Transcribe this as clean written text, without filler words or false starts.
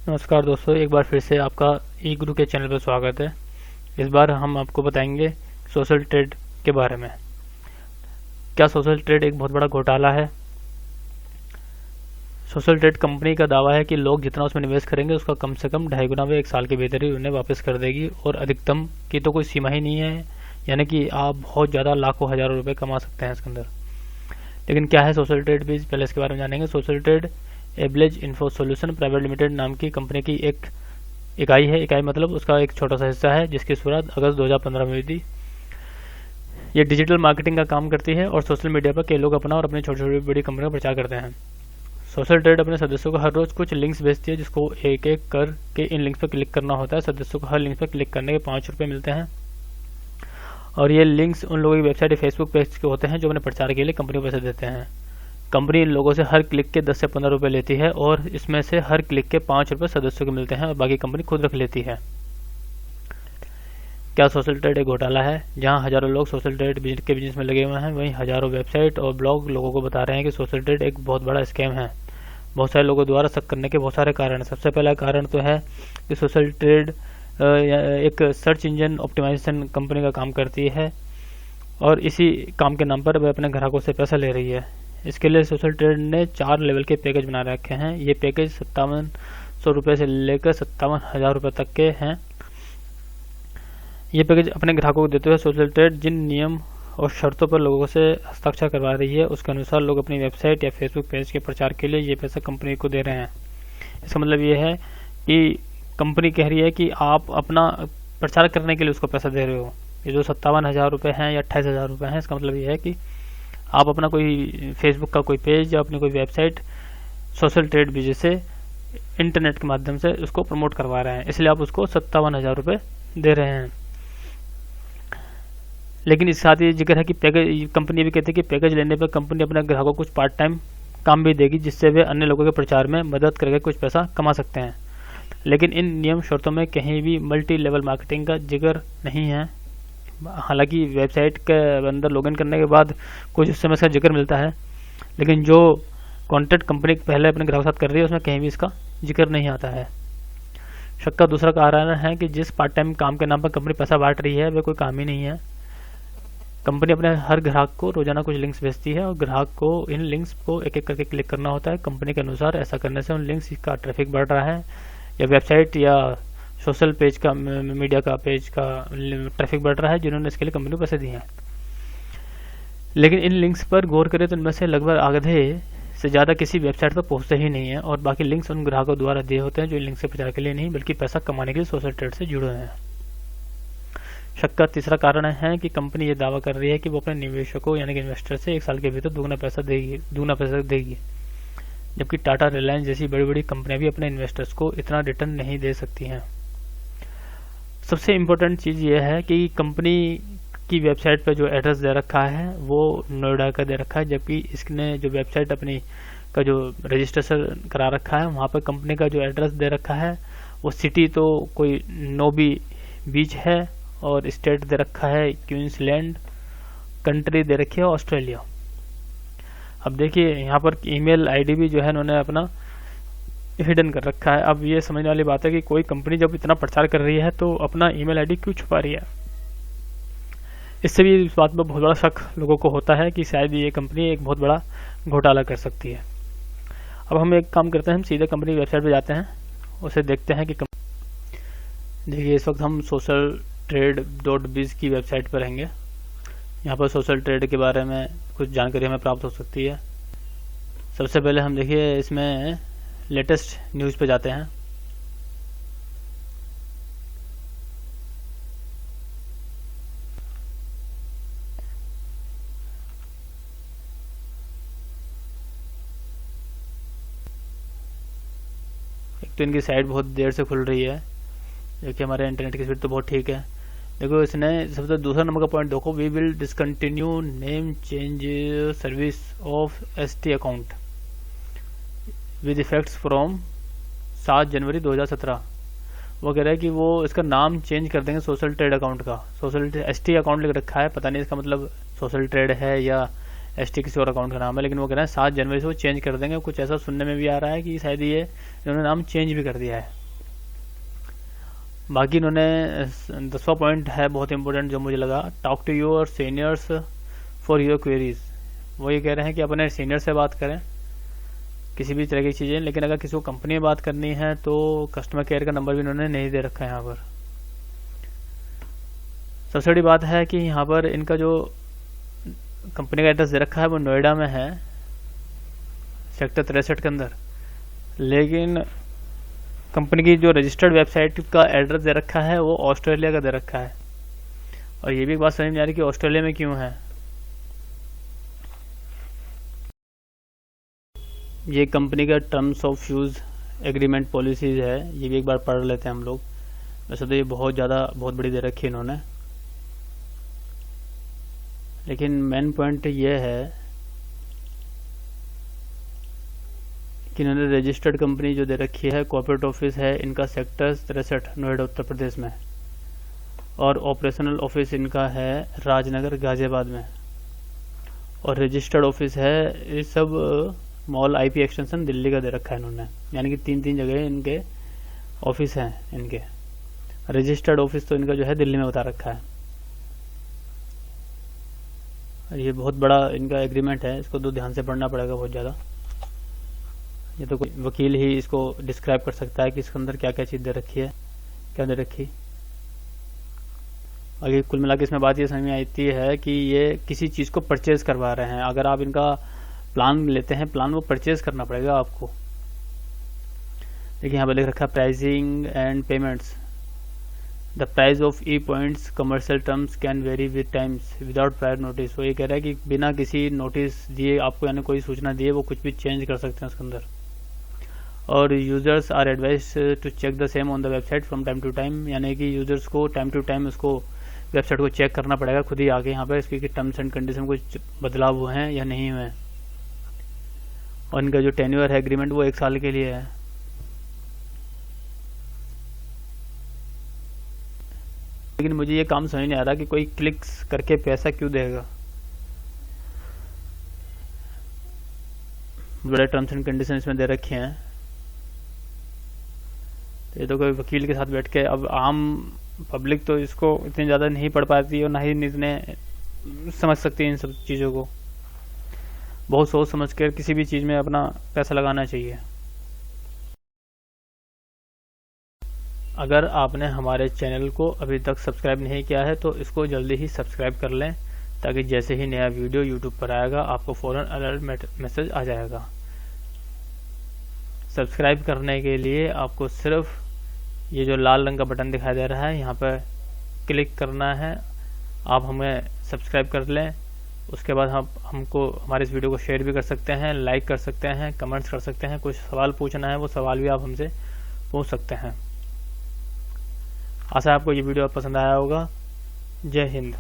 नमस्कार दोस्तों, एक बार फिर से आपका ई गुरु के चैनल पर स्वागत है। इस बार हम आपको बताएंगे सोशल ट्रेड के बारे में। क्या सोशल ट्रेड एक बहुत बड़ा घोटाला है? सोशल ट्रेड कंपनी का दावा है कि लोग जितना उसमें निवेश करेंगे उसका कम से कम 2.5 गुना व 1 साल के भीतर ही उन्हें वापस कर देगी, और अधिकतम की तो कोई सीमा ही नहीं है, यानी कि आप बहुत ज़्यादा लाखों हज़ारों रुपए कमा सकते हैं इसके अंदर। लेकिन क्या है सोशल ट्रेड भी, पहले इसके बारे में जानेंगे। Social Trade Ablaze Info Solution Private Limited नाम की कंपनी की एक इकाई है। इकाई मतलब उसका एक छोटा सा हिस्सा है, जिसकी शुरुआत अगस्त 2015 में हुई थी। ये डिजिटल मार्केटिंग का काम करती है और सोशल मीडिया पर कई लोग अपना और अपनी छोटी छोटी बड़ी कंपनियों का प्रचार करते हैं। सोशल ट्रेड अपने सदस्यों को हर रोज कुछ लिंक्स भेजती है, जिसको एक एक करके इन लिंक्स पर क्लिक करना होता है। सदस्यों को हर लिंक पर क्लिक करने के 5 रुपये मिलते हैं, और ये लिंक्स उन लोगों की वेबसाइट या फेसबुक पेज के होते हैं जो अपने प्रचार के लिए कंपनी को पैसे देते हैं। कंपनी इन लोगों से हर क्लिक के 10 से 15 रुपये लेती है, और इसमें से हर क्लिक के 5 रुपये सदस्यों को मिलते हैं और बाकी कंपनी खुद रख लेती है। क्या सोशल ट्रेड एक घोटाला है? जहां हजारों लोग सोशल ट्रेड के बिजनेस में लगे हुए हैं, वहीं हजारों वेबसाइट और ब्लॉग लोगों को बता रहे हैं कि सोशल ट्रेड एक बहुत बड़ा स्कैम है। बहुत सारे लोगों द्वारा शक करने के बहुत सारे कारण हैं। सबसे पहला कारण तो है कि सोशल ट्रेड एक सर्च इंजन ऑप्टिमाइजेशन कंपनी का काम करती है, और इसी काम के नाम पर वह अपने ग्राहकों से पैसा ले रही है। इसके लिए सोशल ट्रेड ने 4 लेवल के पैकेज बना रखे हैं। ये पैकेज 5700 रुपये से लेकर 57,000 रुपये तक के हैं। ये पैकेज अपने ग्राहकों को देते हुए सोशल ट्रेड जिन नियम और शर्तों पर लोगों से हस्ताक्षर करवा रही है, उसके अनुसार लोग अपनी वेबसाइट या फेसबुक पेज के प्रचार के लिए ये पैसा कंपनी को दे रहे हैं। इसका मतलब ये है कि कंपनी कह रही है कि आप अपना प्रचार करने के लिए उसको पैसा दे रहे हो। ये जो 57,000 रुपये हैं या 28,000 रुपये हैं, इसका मतलब ये है कि आप अपना कोई फेसबुक का कोई पेज या अपनी कोई वेबसाइट सोशल ट्रेड बिजनेस से इंटरनेट के माध्यम से उसको प्रमोट करवा रहे हैं, इसलिए आप उसको 57,000 रुपये दे रहे हैं। लेकिन इस साथ ये जिक्र है कि पैकेज कंपनी भी कहती है कि पैकेज लेने पर कंपनी अपने ग्राहकों को कुछ पार्ट टाइम काम भी देगी, जिससे वे अन्य लोगों के प्रचार में मदद करके कुछ पैसा कमा सकते हैं। लेकिन इन नियम शर्तों में कहीं भी मल्टी लेवल मार्केटिंग का जिक्र नहीं है। हालांकि वेबसाइट के अंदर लॉगिन करने के बाद कुछ हिस्से में इसका जिक्र मिलता है, लेकिन जो कॉन्टेक्ट कंपनी पहले अपने ग्राहक के साथ कर रही है उसमें कहीं भी इसका जिक्र नहीं आता है। शक का दूसरा कारण है कि जिस पार्ट टाइम काम के नाम पर कंपनी पैसा बांट रही है वह कोई काम ही नहीं है। कंपनी अपने हर ग्राहक को रोजाना कुछ लिंक्स भेजती है, और ग्राहक को इन लिंक्स को एक एक करके क्लिक करना होता है। कंपनी के अनुसार ऐसा करने से उन लिंक्स का ट्रैफिक बढ़ रहा है, या वेबसाइट या सोशल पेज का मीडिया का पेज का ट्रैफिक बढ़ रहा है, जिन्होंने इसके लिए कंपनी को पैसे दिए हैं। लेकिन इन लिंक्स पर गौर करें तो इनमें से लगभग आधे से ज़्यादा किसी वेबसाइट पर पहुंचते ही नहीं है, और बाकी लिंक्स उन ग्राहकों द्वारा दिए होते हैं जो इन लिंक से प्रचार के लिए नहीं बल्कि पैसा कमाने के लिए सोशल ट्रेड से जुड़े हैं। शक का तीसरा कारण है कि कंपनी ये दावा कर रही है कि वो अपने निवेशकों यानी कि इन्वेस्टर से 1 साल के भीतर दुगना पैसा देगी, जबकि टाटा, रिलायंस जैसी बड़ी बड़ी कंपनियां भी अपने इन्वेस्टर्स को इतना रिटर्न नहीं दे सकती हैं। सबसे इम्पोर्टेंट चीज़ ये है कि कंपनी की वेबसाइट पर जो एड्रेस दे रखा है वो नोएडा का दे रखा है, जबकि इसने जो वेबसाइट अपनी का जो रजिस्ट्रेशन करा रखा है वहाँ पर कंपनी का जो एड्रेस दे रखा है वो सिटी तो कोई नोबी बीच है, और स्टेट दे रखा है क्वींसलैंड, कंट्री दे रखी है ऑस्ट्रेलिया। अब देखिए यहाँ पर ईमेल आईडी भी जो है उन्होंने अपना हिडन कर रखा है। अब ये समझने वाली बात है कि कोई कंपनी जब इतना प्रचार कर रही है तो अपना ईमेल आईडी क्यों छुपा रही है। इससे भी इस बात पर बहुत बड़ा शक लोगों को होता है कि शायद ये कंपनी एक बहुत बड़ा घोटाला कर सकती है। अब हम एक काम करते हैं, हम सीधे कंपनी वेबसाइट पर जाते हैं, उसे देखते हैं कि देखिए इस वक्त हम सोशल ट्रेड.biz की वेबसाइट पर रहेंगे। यहाँ पर सोशल ट्रेड के बारे में कुछ जानकारी हमें प्राप्त हो सकती है। सबसे पहले हम देखिए इसमें लेटेस्ट न्यूज़ पे जाते हैं। एक तो इनकी साइट बहुत देर से खुल रही है, देखिए हमारे इंटरनेट की स्पीड तो बहुत ठीक है। देखो इसने सबसे दूसरा नंबर का पॉइंट देखो, we will discontinue name change service of ST account with effects from 7 January 2017। वो कह रहा है कि वो इसका नाम चेंज कर देंगे सोशल ट्रेड अकाउंट का। सोशल एसटी अकाउंट लिख रखा है, पता नहीं इसका मतलब सोशल ट्रेड है या ST किसी और अकाउंट का नाम है, लेकिन वो कह रहे हैं 7 जनवरी से वो चेंज कर देंगे। कुछ ऐसा सुनने में भी आ रहा है कि शायद ये इन्होंने नाम चेंज भी कर दिया है। बाकी इन्होंने 10वां पॉइंट है बहुत इंपॉर्टेंट जो मुझे लगा, talk to your seniors for your queries. वो ये कह रहे हैं कि अपने सीनियर से बात करें किसी भी तरह की चीज़ें, लेकिन अगर किसी को कंपनी में बात करनी है तो कस्टमर केयर का नंबर भी इन्होंने नहीं दे रखा है यहाँ पर। सबसे बड़ी बात है कि यहाँ पर इनका जो कंपनी का एड्रेस दे रखा है वो नोएडा में है, सेक्टर 63 के अंदर, लेकिन कंपनी की जो रजिस्टर्ड वेबसाइट का एड्रेस दे रखा है वो ऑस्ट्रेलिया का दे रखा है। और ये भी एक बात समझ में आ रही कि ऑस्ट्रेलिया में क्यों है। ये कंपनी का terms of use agreement policies है, ये भी एक बार पढ़ लेते हैं हम लोग। वैसे तो ये बहुत बड़ी दे रखी है इन्होंने, लेकिन मेन पॉइंट ये है कि इन्होंने रजिस्टर्ड कंपनी जो दे रखी है, कॉर्पोरेट ऑफिस है इनका सेक्टर 63 नोएडा उत्तर प्रदेश में, और ऑपरेशनल ऑफिस इनका है राजनगर गाजियाबाद में, और रजिस्टर्ड ऑफिस है ये सब मॉल IP एक्सटेंशन दिल्ली का दे रखा है इन्होंने। यानी कि 3 जगह इनके ऑफिस हैं इनके। रजिस्टर्ड ऑफिस तो इनका जो है दिल्ली में बता रखा है। ये बहुत बड़ा इनका एग्रीमेंट है, इसको तो ध्यान से पढ़ना पड़ेगा बहुत ज़्यादा। ये तो कोई वकील ही इसको डिस्क्राइब कर सकता है कि इसके अंदर क्या क्या चीज़ दे रखी है, क्या दे रखी। आगे कुल मिला के इसमें बात ये समझ में आती है कि ये किसी चीज़ को परचेज करवा रहे हैं। अगर आप इनका प्लान लेते हैं, प्लान वो परचेज करना पड़ेगा आपको। देखिए यहाँ पर लिख रखा है pricing and payments. The price of E points commercial terms can very with times without prior notice. वो ये कह रहा है कि बिना किसी नोटिस दिए आपको, यानी कोई सूचना दिए, वो कुछ भी चेंज कर सकते हैं उसके अंदर। और users are advise to check the same on the website from time to time. यानी कि यूजर्स को टाइम टू टाइम उसको वेबसाइट को चेक करना पड़ेगा खुद ही आके यहाँ पर, इसकी टर्म्स एंड कंडीशन कुछ बदलाव हुए हैं या नहीं हुए हैं। और इनका जो टेन्योर है एग्रीमेंट वो 1 साल के लिए है। लेकिन मुझे ये काम समझ नहीं आ रहा कि कोई क्लिक्स करके पैसा क्यों देगा। बड़े टर्म्स एंड कंडीशन इसमें दे रखे हैं, तो ये तो कोई वकील के साथ बैठ के, अब आम पब्लिक तो इसको इतनी ज़्यादा नहीं पढ़ पाती और ना ही इतने समझ सकती है इन सब चीज़ों को। बहुत सोच समझ कर किसी भी चीज़ में अपना पैसा लगाना चाहिए। अगर आपने हमारे चैनल को अभी तक सब्सक्राइब नहीं किया है तो इसको जल्दी ही सब्सक्राइब कर लें, ताकि जैसे ही नया वीडियो यूट्यूब पर आएगा आपको फ़ौरन अलर्ट मैसेज आ जाएगा। सब्सक्राइब करने के लिए आपको सिर्फ ये जो लाल रंग का बटन दिखाई दे रहा है यहाँ पर क्लिक करना है। आप हमें सब्सक्राइब कर लें, उसके बाद हमको हमारे इस वीडियो को शेयर भी कर सकते हैं, लाइक कर सकते हैं, कमेंट्स कर सकते हैं। कुछ सवाल पूछना है वो सवाल भी आप हमसे पूछ सकते हैं। आशा है आपको ये वीडियो पसंद आया होगा। जय हिंद।